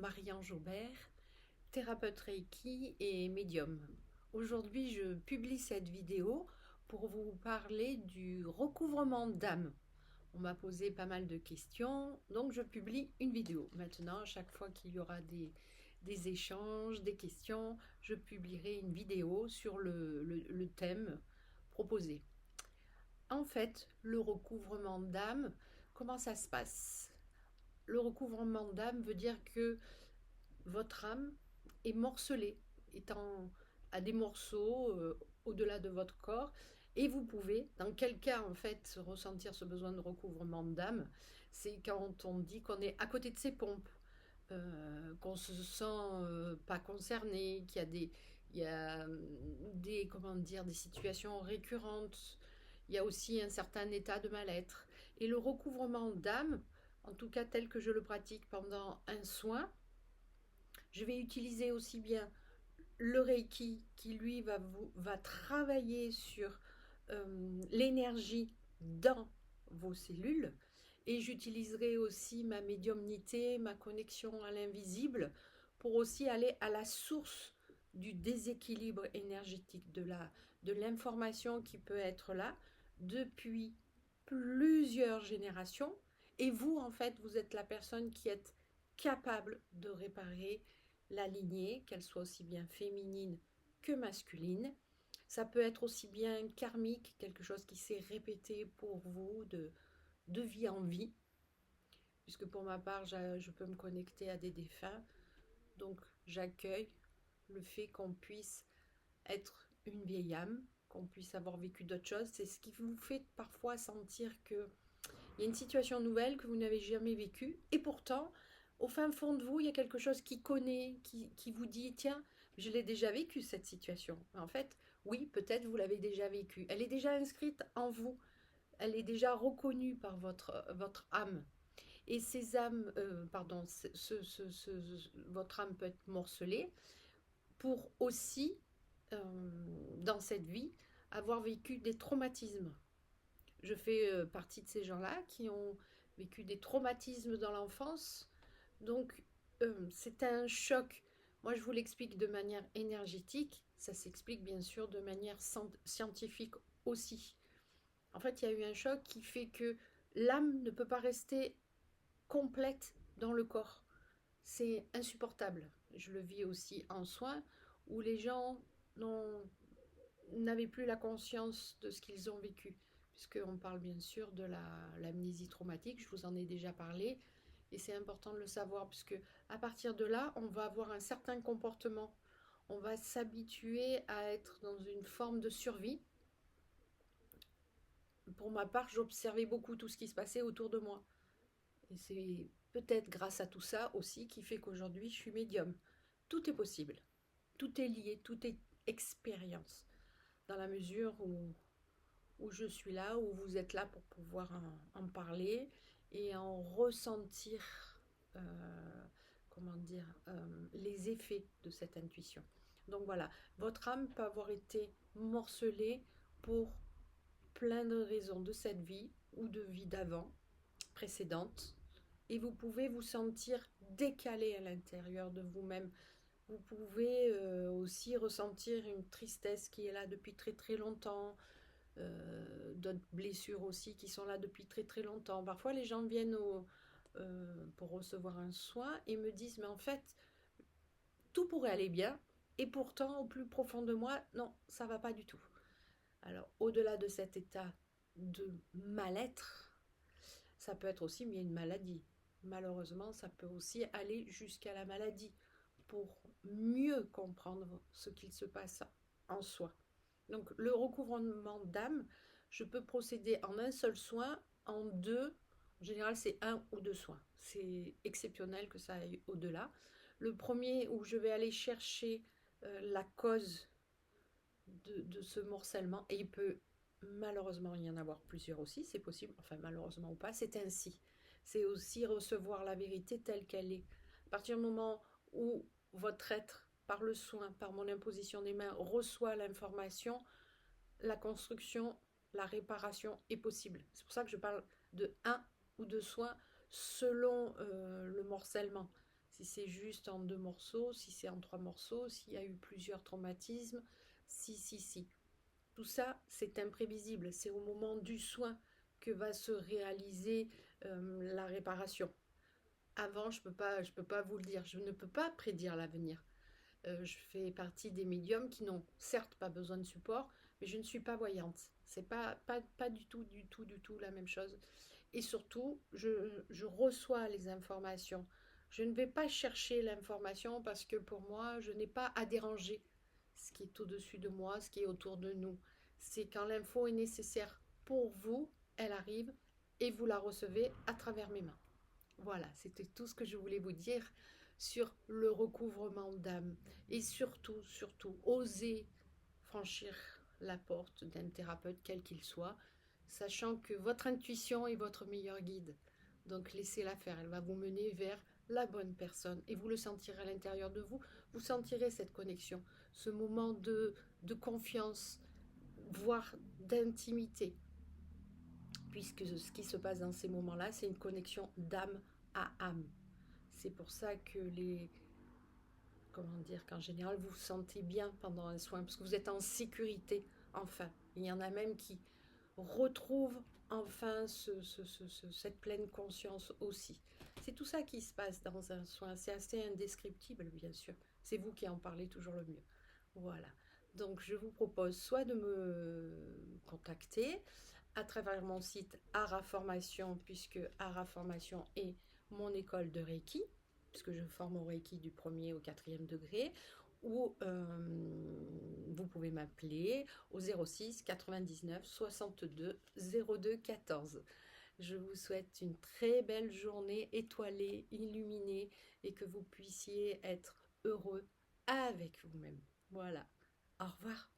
Marie-Ange Aubert, thérapeute Reiki et médium. Aujourd'hui, je publie cette vidéo pour vous parler du recouvrement d'âme. On m'a posé pas mal de questions, donc je publie une vidéo. Maintenant, à chaque fois qu'il y aura des échanges, des questions, je publierai une vidéo sur le thème proposé. En fait, le recouvrement d'âme, comment ça se passe? Le recouvrement d'âme veut dire que votre âme est morcelée, étant à des morceaux au-delà de votre corps. Et vous pouvez, dans quel cas en fait, ressentir ce besoin de recouvrement d'âme, c'est quand on dit qu'on est à côté de ses pompes, qu'on se sent pas concerné, qu'il y a des comment dire, des situations récurrentes. Il y a aussi un certain état de mal-être. Et le recouvrement d'âme, en tout cas tel que je le pratique pendant un soin, je vais utiliser aussi bien le Reiki qui lui va travailler sur l'énergie dans vos cellules, et j'utiliserai aussi ma médiumnité, ma connexion à l'invisible pour aussi aller à la source du déséquilibre énergétique, de l'information qui peut être là depuis plusieurs générations. Et vous, en fait, vous êtes la personne qui est capable de réparer la lignée, qu'elle soit aussi bien féminine que masculine. Ça peut être aussi bien karmique, quelque chose qui s'est répété pour vous de vie en vie, puisque pour ma part, je peux me connecter à des défunts. Donc j'accueille le fait qu'on puisse être une vieille âme, qu'on puisse avoir vécu d'autres choses. C'est ce qui vous fait parfois sentir que il y a une situation nouvelle que vous n'avez jamais vécue, et pourtant, au fin fond de vous, il y a quelque chose qui connaît, qui vous dit, tiens, je l'ai déjà vécu cette situation. En fait, oui, peut-être vous l'avez déjà vécue. Elle est déjà inscrite en vous. Elle est déjà reconnue par votre âme. Et ces âmes, pardon, votre âme peut être morcelée pour aussi, dans cette vie, avoir vécu des traumatismes. Je fais partie de ces gens-là qui ont vécu des traumatismes dans l'enfance. Donc, c'est un choc. Moi, je vous l'explique de manière énergétique. Ça s'explique bien sûr de manière scientifique aussi. En fait, il y a eu un choc qui fait que l'âme ne peut pas rester complète dans le corps. C'est insupportable. Je le vis aussi en soins où les gens n'avaient plus la conscience de ce qu'ils ont vécu, puisqu'on parle bien sûr de l'amnésie traumatique, je vous en ai déjà parlé, et c'est important de le savoir, puisque à partir de là, on va avoir un certain comportement, on va s'habituer à être dans une forme de survie. Pour ma part, j'observais beaucoup tout ce qui se passait autour de moi, et c'est peut-être grâce à tout ça aussi qui fait qu'aujourd'hui je suis médium. Tout est possible, tout est lié, tout est expérience, dans la mesure où je suis là, où vous êtes là pour pouvoir en parler et en ressentir, comment dire, les effets de cette intuition. Donc voilà, votre âme peut avoir été morcelée pour plein de raisons de cette vie ou de vie d'avant, précédente, et vous pouvez vous sentir décalé à l'intérieur de vous-même. Vous pouvez aussi ressentir une tristesse qui est là depuis très très longtemps, d'autres blessures aussi qui sont là depuis très très longtemps. Parfois les gens viennent pour recevoir un soin et me disent mais en fait tout pourrait aller bien, et pourtant au plus profond de moi non, ça va pas du tout. Alors au-delà de cet état de mal-être, ça peut être aussi bien une maladie. Malheureusement ça peut aussi aller jusqu'à la maladie pour mieux comprendre ce qu'il se passe en soi. Donc le recouvrement d'âme, je peux procéder en un seul soin, en deux. En général, c'est un ou deux soins. C'est exceptionnel que ça aille au-delà. Le premier, où je vais aller chercher la cause de ce morcellement, et il peut malheureusement y en avoir plusieurs aussi, c'est possible, enfin malheureusement ou pas, c'est ainsi. C'est aussi recevoir la vérité telle qu'elle est. À partir du moment où votre être, par le soin, par mon imposition des mains, reçoit l'information, la construction, la réparation est possible. C'est pour ça que je parle de un ou deux soins selon le morcellement. si c'est juste en 2 morceaux, si c'est en 3 morceaux, s'il y a eu plusieurs traumatismes, si. Tout ça, c'est imprévisible. C'est au moment du soin que va se réaliser la réparation. Avant, je peux pas vous le dire. Je ne peux pas prédire l'avenir. Je fais partie des médiums qui n'ont certes pas besoin de support, mais je ne suis pas voyante. C'est pas du tout la même chose. Et surtout, je reçois les informations. Je ne vais pas chercher l'information parce que pour moi, je n'ai pas à déranger ce qui est au-dessus de moi, ce qui est autour de nous. C'est quand l'info est nécessaire pour vous, elle arrive et vous la recevez à travers mes mains. Voilà, c'était tout ce que je voulais vous dire sur le recouvrement d'âme. Et surtout, osez franchir la porte d'un thérapeute, quel qu'il soit, sachant que votre intuition est votre meilleur guide. Donc laissez-la faire, elle va vous mener vers la bonne personne. Et vous le sentirez à l'intérieur de vous, vous sentirez cette connexion, ce moment de confiance, voire d'intimité. Puisque ce qui se passe dans ces moments-là, c'est une connexion d'âme à âme. C'est pour ça que comment dire, qu'en général, vous vous sentez bien pendant un soin, parce que vous êtes en sécurité, enfin. Il y en a même qui retrouvent enfin cette pleine conscience aussi. C'est tout ça qui se passe dans un soin. C'est assez indescriptible, bien sûr. C'est vous qui en parlez toujours le mieux. Voilà. Donc, je vous propose soit de me contacter à travers mon site Ara Formation, puisque Ara Formation est mon école de Reiki, puisque je forme au Reiki du 1er au 4e degré, ou vous pouvez m'appeler au 06 99 62 02 14. Je vous souhaite une très belle journée étoilée, illuminée, et que vous puissiez être heureux avec vous-même. Voilà. Au revoir.